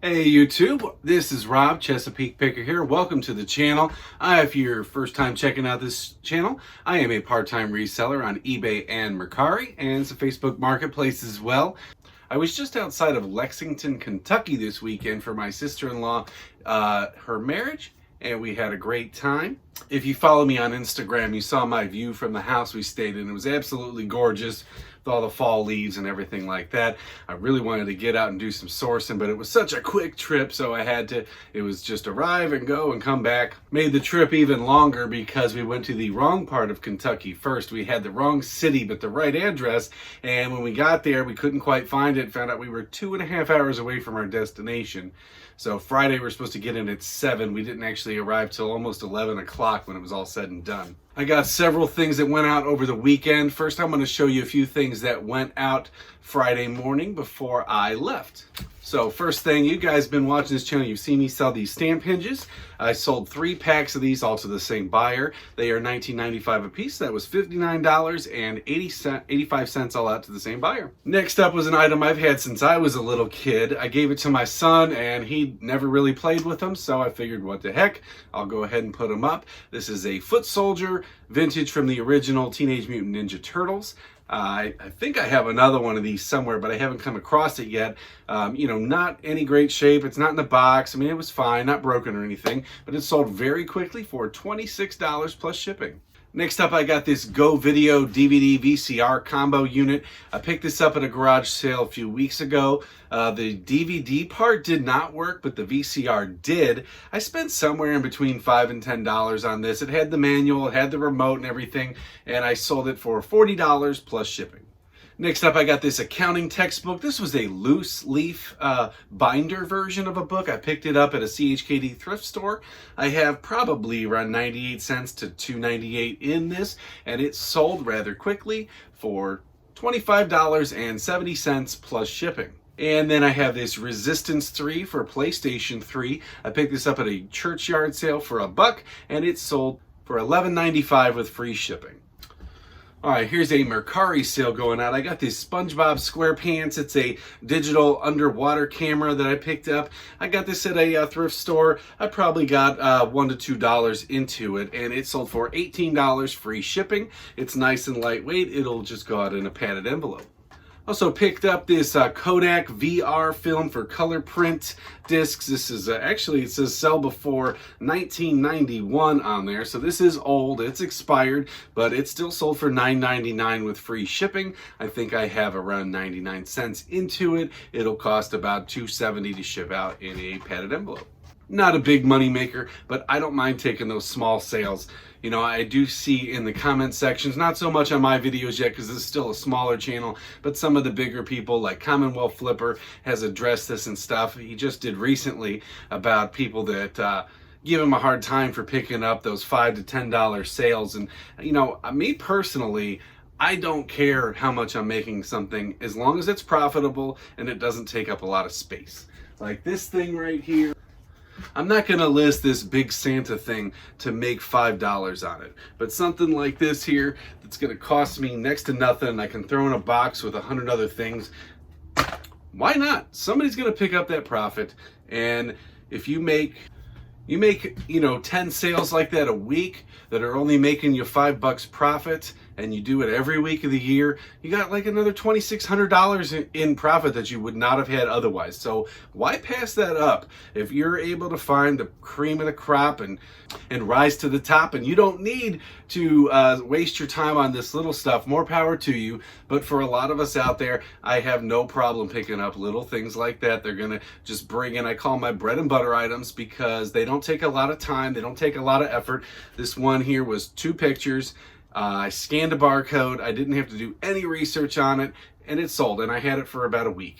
Hey YouTube, this is Rob, Chesapeake Picker here. Welcome to the channel. If you're your first time checking out this channel, I am a part-time reseller on eBay and Mercari and some Facebook marketplace as well. I was just outside of Lexington, Kentucky this weekend for my sister-in-law, her marriage, and we had a great time. If you follow me on Instagram, you saw my view from the house we stayed in. It was absolutely gorgeous with all the fall leaves and everything like that. I really wanted to get out and do some sourcing, but it was such a quick trip, so I had to, it was just arrive and go and come back. Made the trip even longer because we went to the wrong part of Kentucky first. We had the wrong city, but the right address, and when we got there, we couldn't quite find it. Found out we were 2.5 hours away from our destination. So Friday, we're supposed to get in at 7. We didn't actually arrive till almost 11 o'clock when it was all said and done. I got several things that went out over the weekend. First, I'm going to show you a few things that went out Friday morning before I left. So first thing, you guys have been watching this channel, you've seen me sell these stamp hinges. I sold 3 packs of these all to the same buyer. They are $19.95 a piece. That was $59.85 all out to the same buyer. Next up was an item I've had since I was a little kid. I gave it to my son and he never really played with them, so I figured what the heck, I'll go ahead and put them up. This is a foot soldier, vintage from the original Teenage Mutant Ninja Turtles. I think I have another one of these somewhere, but I haven't come across it yet. You know, not any great shape. It's not in the box. I mean, it was fine, not broken or anything, but it sold very quickly for $26 plus shipping. Next up, I got this Go Video DVD VCR combo unit. I picked this up at a garage sale a few weeks ago. The DVD part did not work, but the VCR did. I spent somewhere in between $5 and $10 on this. It had the manual, it had the remote and everything, and I sold it for $40 plus shipping. Next up, I got this accounting textbook. This was a loose leaf binder version of a book. I picked it up at a CHKD thrift store. I have probably around 98 cents to $2.98 in this, and it sold rather quickly for $25.70 plus shipping. And then I have this Resistance 3 for PlayStation 3. I picked this up at a churchyard sale for $1, and it sold for $11.95 with free shipping. All right, here's a Mercari sale going out. I got this SpongeBob SquarePants. It's a digital underwater camera that I picked up. I got this at a thrift store. I probably got $1 to $2 into it, and it sold for $18 free shipping. It's nice and lightweight. It'll just go out in a padded envelope. Also picked up this Kodak VR film for color print discs. This is actually, it says sell before 1991 on there. So this is old, it's expired, but it's still sold for $9.99 with free shipping. I think I have around 99 cents into it. It'll cost about $2.70 to ship out in a padded envelope. Not a big money maker, but I don't mind taking those small sales. You know, I do see in the comment sections, not so much on my videos yet because this is still a smaller channel, but some of the bigger people like Commonwealth Flipper has addressed this and stuff. He just did recently about people that give him a hard time for picking up those $5 to $10 sales. And, you know, me personally, I don't care how much I'm making something as long as it's profitable and it doesn't take up a lot of space. Like this thing right here. I'm not going to list this big Santa thing to make $5 on it, but something like this here that's going to cost me next to nothing and I can throw in a box with 100 other things, why not? Somebody's going to pick up that profit, and if you make, you know, 10 sales like that a week that are only making you $5 profit, and you do it every week of the year, you got like another $2,600 in profit that you would not have had otherwise. So why pass that up? If you're able to find the cream of the crop and rise to the top, and you don't need to waste your time on this little stuff, more power to you. But for a lot of us out there, I have no problem picking up little things like that. They're gonna just bring in, I call my bread and butter items because they don't take a lot of time, they don't take a lot of effort. This one here was 2 pictures. I scanned a barcode. I didn't have to do any research on it, and it sold, and I had it for about a week.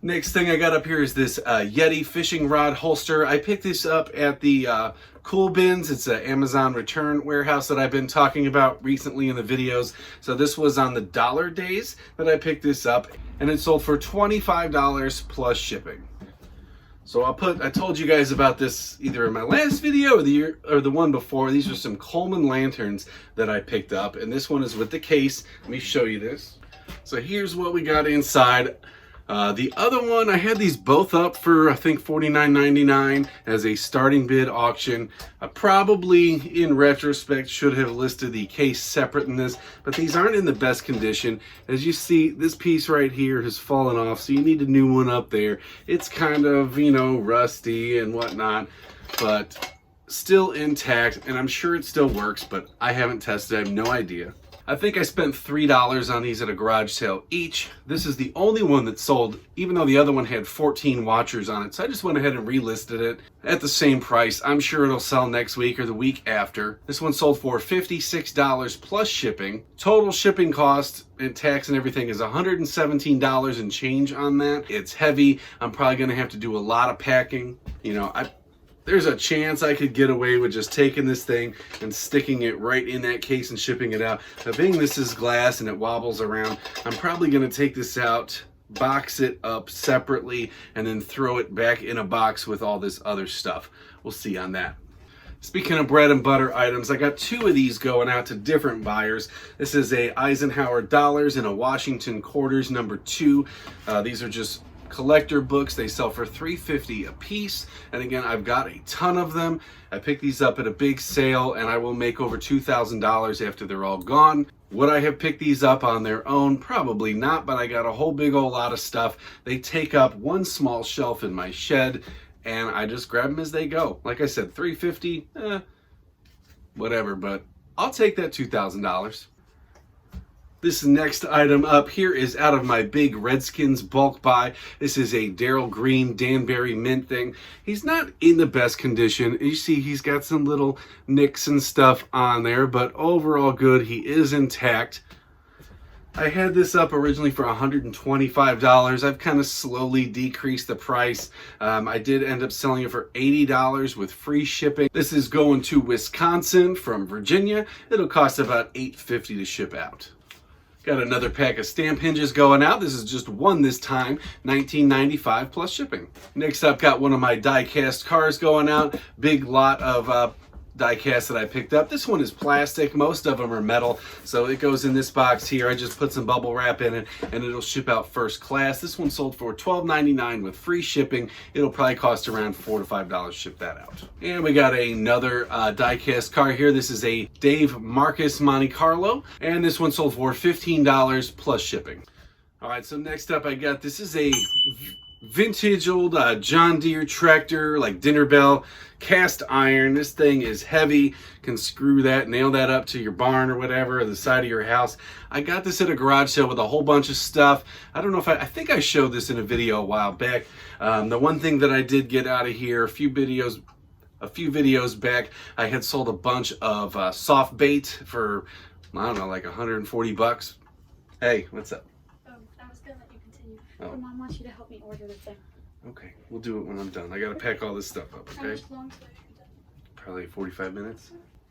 Next thing I got up here is this Yeti fishing rod holster. I picked this up at the Cool Bins. It's an Amazon return warehouse that I've been talking about recently in the videos. So this was on the dollar days that I picked this up, and it sold for $25 plus shipping. So I told you guys about this either in my last video or the one before. These are some Coleman lanterns that I picked up, and this one is with the case. Let me show you this. So here's what we got inside. The other one, I had these both up for I think $49.99 as a starting bid auction. I probably, in retrospect, should have listed the case separate in this, but these aren't in the best condition. As you see, this piece right here has fallen off, so you need a new one up there. It's kind of, you know, rusty and whatnot, but still intact, and I'm sure it still works, but I haven't tested. I have no idea. I think I spent $3 on these at a garage sale each. This is the only one that sold, even though the other one had 14 watchers on it. So I just went ahead and relisted it at the same price. I'm sure it'll sell next week or the week after. This one sold for $56 plus shipping. Total shipping cost and tax and everything is $117 and change on that. It's heavy. I'm probably gonna have to do a lot of packing. You know, there's a chance I could get away with just taking this thing and sticking it right in that case and shipping it out. But being this is glass and it wobbles around, I'm probably going to take this out, box it up separately, and then throw it back in a box with all this other stuff. We'll see on that. Speaking of bread and butter items, I got two of these going out to different buyers. This is a Eisenhower dollars and a Washington quarters number 2. These are just collector books. They sell for $3.50 a piece, and again, I've got a ton of them. I picked these up at a big sale, and I will make over $2,000 after they're all gone. Would I have picked these up on their own? Probably not, but I got a whole big old lot of stuff. They take up one small shelf in my shed, and I just grab them as they go. Like I said, $3.50, whatever, but I'll take that $2,000. This next item up here is out of my big Redskins bulk buy. This is a Daryl Green Danbury mint thing. He's not in the best condition. You see he's got some little nicks and stuff on there, but overall good. He is intact. I had this up originally for $125. I've kind of slowly decreased the price. I did end up selling it for $80 with free shipping. This is going to Wisconsin from Virginia. It'll cost about $8.50 to ship out. Got another pack of stamp hinges going out. This is just one this time, $19.95 plus shipping. Next up, got one of my die-cast cars going out. Big lot of die-cast that I picked up. This one is plastic. Most of them are metal, so it goes in this box here. I just put some bubble wrap in it, and it'll ship out first class. This one sold for $12.99 with free shipping. It'll probably cost around $4 to $5 to ship that out. And we got another die-cast car here. This is a Dave Marcus Monte Carlo, and this one sold for $15 plus shipping. All right, so next up I got, this is a vintage old John Deere tractor, like dinner bell, cast iron. This thing is heavy, can screw that, nail that up to your barn or whatever, or the side of your house. I got this at a garage sale with a whole bunch of stuff. I don't know if I think I showed this in a video a while back. The one thing that I did get out of here, a few videos back, I had sold a bunch of soft bait for, I don't know, like 140 bucks. Hey, what's up? I was gonna let you continue. Oh. But Mom wants you to help me order the thing. Okay, we'll do it when I'm done. I gotta pack all this stuff up, How okay? much longer will you be done? Probably 45 minutes.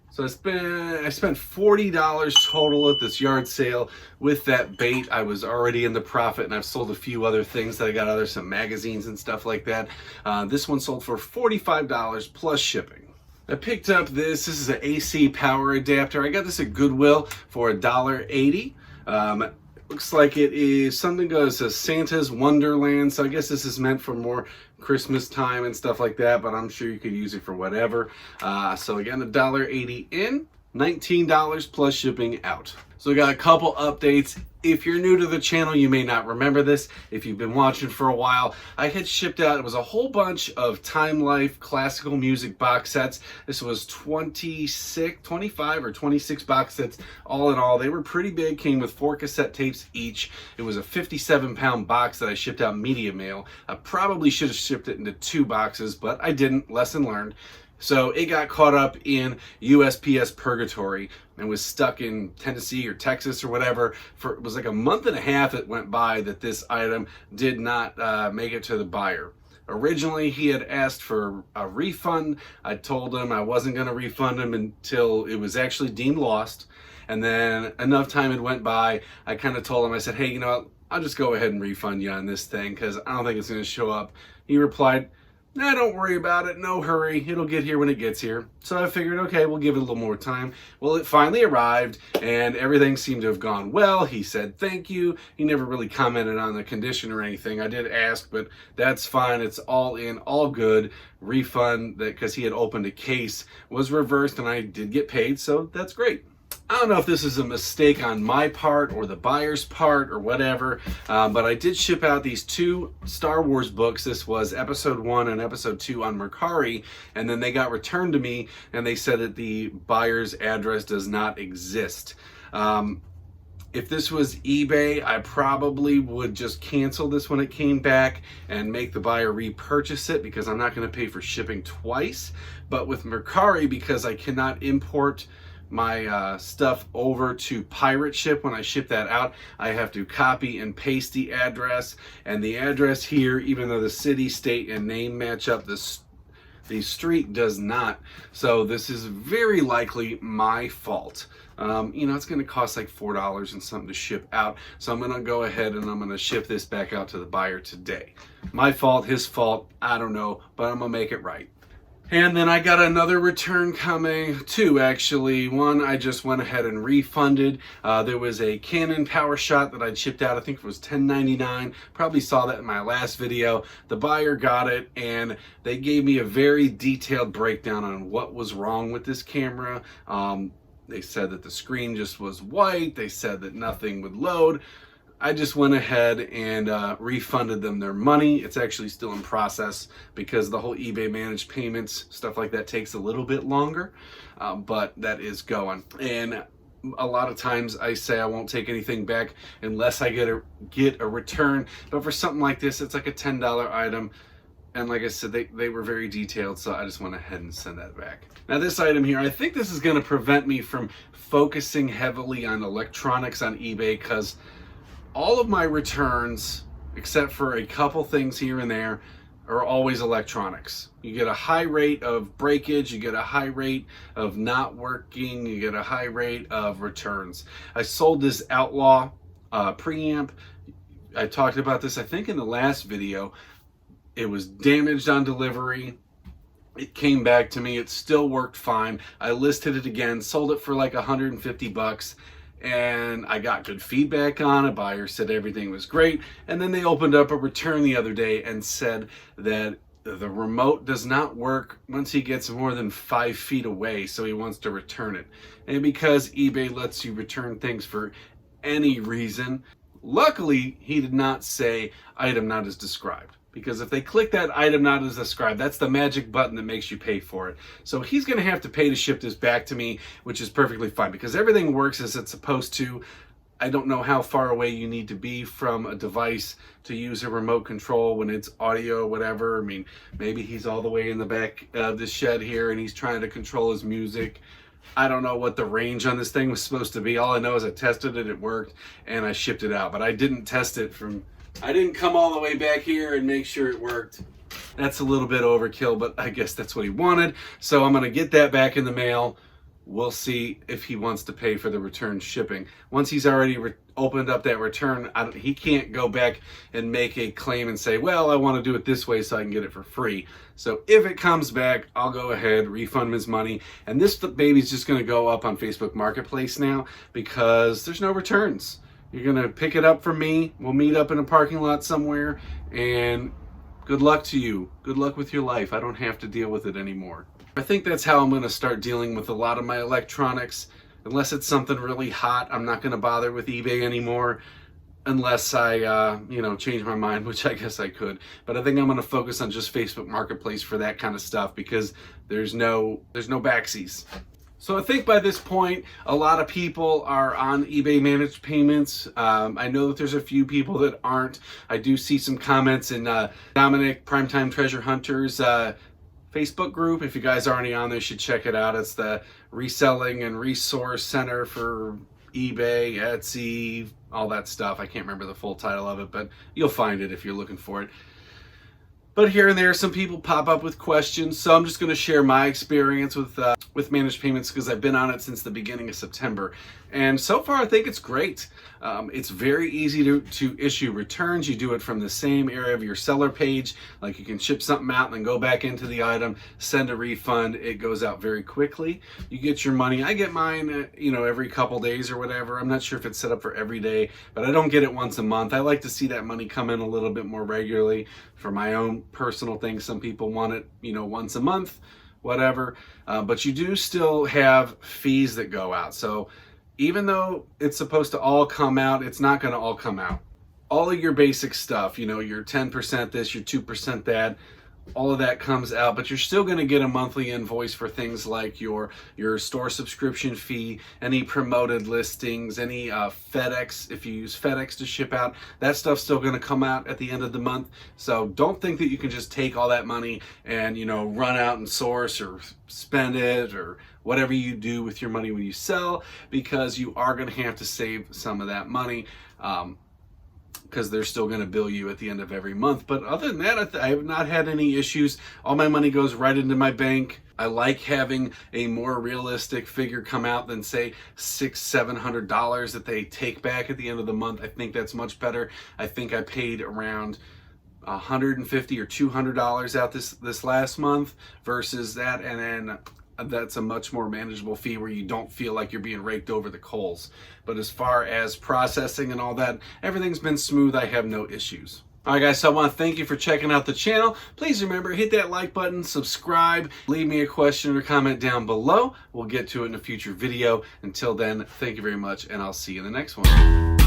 So I spent $40 total at this yard sale. With that bait, I was already in the profit, and I've sold a few other things that I got, some magazines and stuff like that. This one sold for $45 plus shipping. I picked up this is an AC power adapter. I got this at Goodwill for $1.80. Looks like it is something goes to Santa's Wonderland, so I guess this is meant for more Christmas time and stuff like that, but I'm sure you could use it for whatever. So again, $1.80 in, $19 plus shipping out. So we got a couple updates. If you're new to the channel, you may not remember this. If you've been watching for a while, I had shipped out, it was a whole bunch of Time Life classical music box sets. This was 25 or 26 box sets all in all. They were pretty big, came with 4 cassette tapes each. It was a 57-pound box that I shipped out media mail. I probably should have shipped it into 2 boxes, but I didn't. Lesson learned. So it got caught up in USPS purgatory and was stuck in Tennessee or Texas or whatever. It was like a month and a half it went by that this item did not make it to the buyer. Originally, he had asked for a refund. I told him I wasn't going to refund him until it was actually deemed lost. And then enough time had went by, I kind of told him, I said, hey, you know what? I'll just go ahead and refund you on this thing because I don't think it's going to show up. He replied, Nah, don't worry about it. No hurry. It'll get here when it gets here. So I figured, okay, we'll give it a little more time. Well, it finally arrived and everything seemed to have gone well. He said thank you. He never really commented on the condition or anything. I did ask, but that's fine. It's all in, all good. Refund that because he had opened a case was reversed and I did get paid. So that's great. I don't know if this is a mistake on my part or the buyer's part or whatever, but I did ship out these 2 Star Wars books. This was episode 1 and episode 2 on Mercari, and then they got returned to me and they said that the buyer's address does not exist. If this was eBay, I probably would just cancel this when it came back and make the buyer repurchase it because I'm not going to pay for shipping twice. But with Mercari, because I cannot import my stuff over to pirate ship when I ship that out, I have to copy and paste the address, and the address here, even though the city, state, and name match up, the street does not. So this is very likely my fault. It's going to cost like $4 and something to ship out. So I'm going to go ahead and I'm going to ship this back out to the buyer today. My fault, his fault, I don't know, but I'm going to make it right. And then I got another return coming, 2 actually. One I just went ahead and refunded. There was a Canon PowerShot that I'd shipped out, I think it was $10.99. Probably saw that in my last video. The buyer got it and they gave me a very detailed breakdown on what was wrong with this camera. They said that the screen just was white. They said that nothing would load. I just went ahead and refunded them their money. It's actually still in process because the whole eBay managed payments, stuff like that takes a little bit longer, but that is going. And a lot of times I say I won't take anything back unless I get a return. But for something like this, it's like a $10 item. And like I said, they were very detailed, so I just went ahead and sent that back. Now this item here, I think this is going to prevent me from focusing heavily on electronics on eBay because all of my returns, except for a couple things here and there, are always electronics. You get a high rate of breakage, you get a high rate of not working, you get a high rate of returns. I sold this Outlaw preamp. I talked about this, I think, in the last video. It was damaged on delivery. It came back to me. It still worked fine. I listed it again, sold it for like 150 bucks. And I got good feedback on it. Buyer said everything was great. And then they opened up a return the other day and said that the remote does not work once he gets more than 5 feet away, so he wants to return it. And because eBay lets you return things for any reason, luckily he did not say item not as described. Because if they click that item not as described, that's the magic button that makes you pay for it. So he's going to have to pay to ship this back to me, which is perfectly fine because everything works as it's supposed to. I don't know how far away you need to be from a device to use a remote control when it's audio, whatever. I mean, maybe he's all the way in the back of the shed here and he's trying to control his music. I don't know what the range on this thing was supposed to be. All I know is I tested it, it worked, and I shipped it out. But I didn't test it I didn't come all the way back here and make sure it worked. That's a little bit overkill, but I guess that's what he wanted. So I'm going to get that back in the mail. We'll see if he wants to pay for the return shipping. Once he's already opened up that return, he can't go back and make a claim and say, well, I want to do it this way so I can get it for free. So if it comes back, I'll go ahead, refund him his money. And this baby's just going to go up on Facebook Marketplace now because there's no returns. You're going to pick it up from me. We'll meet up in a parking lot somewhere. And good luck to you. Good luck with your life. I don't have to deal with it anymore. I think that's how I'm going to start dealing with a lot of my electronics. Unless it's something really hot, I'm not going to bother with eBay anymore. Unless I, change my mind, which I guess I could. But I think I'm going to focus on just Facebook Marketplace for that kind of stuff because there's no backsies. So I think by this point, a lot of people are on eBay managed payments. I know that there's a few people that aren't. I do see some comments in Dominic Primetime Treasure Hunters Facebook group. If you guys aren't already on there, you should check it out. It's the reselling and resource center for eBay, Etsy, all that stuff. I can't remember the full title of it, but you'll find it if you're looking for it. But here and there, some people pop up with questions, so I'm just going to share my experience with managed payments because I've been on it since the beginning of September. And so far, I think it's great. It's very easy to issue returns. You do it from the same area of your seller page. Like you can ship something out and then go back into the item, send a refund. It goes out very quickly. You get your money. I get mine, every couple days or whatever. I'm not sure if it's set up for every day, but I don't get it once a month. I like to see that money come in a little bit more regularly for my own personal things. Some people want it, once a month, whatever. But you do still have fees that go out. So even though it's supposed to all come out, it's not going to all come out. All of your basic stuff, your 10% this, your 2% that, all of that comes out, but you're still going to get a monthly invoice for things like your store subscription fee, any promoted listings, any FedEx, if you use FedEx to ship out, that stuff's still going to come out at the end of the month. So don't think that you can just take all that money and, run out and source or spend it or whatever you do with your money when you sell, because you are going to have to save some of that money. Because they're still going to bill you at the end of every month. But other than that, I have not had any issues. All my money goes right into my bank. I like having a more realistic figure come out than say $600-700 that they take back at the end of the month. I think that's much better. I think I paid around $150 or $200 out this last month versus that, and then that's a much more manageable fee where you don't feel like you're being raked over the coals. But as far as processing and all that, everything's been smooth. I have no issues. All right, guys, so I want to thank you for checking out the channel. Please remember, hit that like button, subscribe, leave me a question or comment down below. We'll get to it in a future video. Until then, thank you very much, and I'll see you in the next one.